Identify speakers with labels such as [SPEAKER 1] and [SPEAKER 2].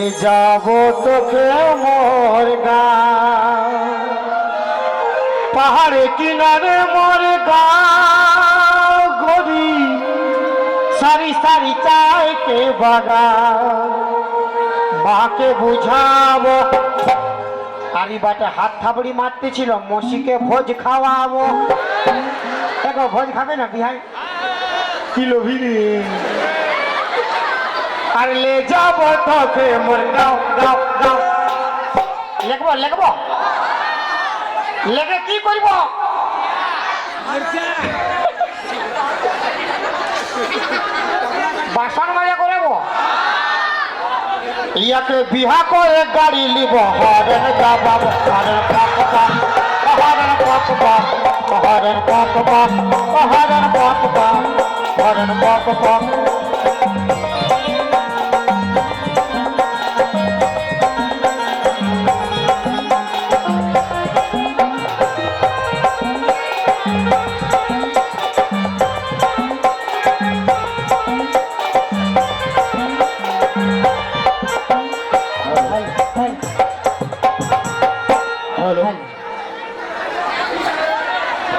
[SPEAKER 1] যাব তোকে মোর গাঁও পাহাড়ে কিনারে মোর গাঁও গরি সারি সারি চাইতে বাগান মাকে বুঝাবো আরি বাটে হাত থাবড়ি মারতেছিল মসিকে ভোজ খাওয়াবো দেখো ভোজ খাবে না বিহাই কিলো ভিড়ি আর ले যাবো তোকে মোর গাঁও গাঁও গাঁও লিখবো লিখবো লেগে কি করব বাসন মাজা করব ইয়াকে বিহা করে গাড়ি লিব হরেন গাবাব হরেন পাপবা হরেন পাপবা হরেন পাপবা হরেন পাপবা হরেন পাপবা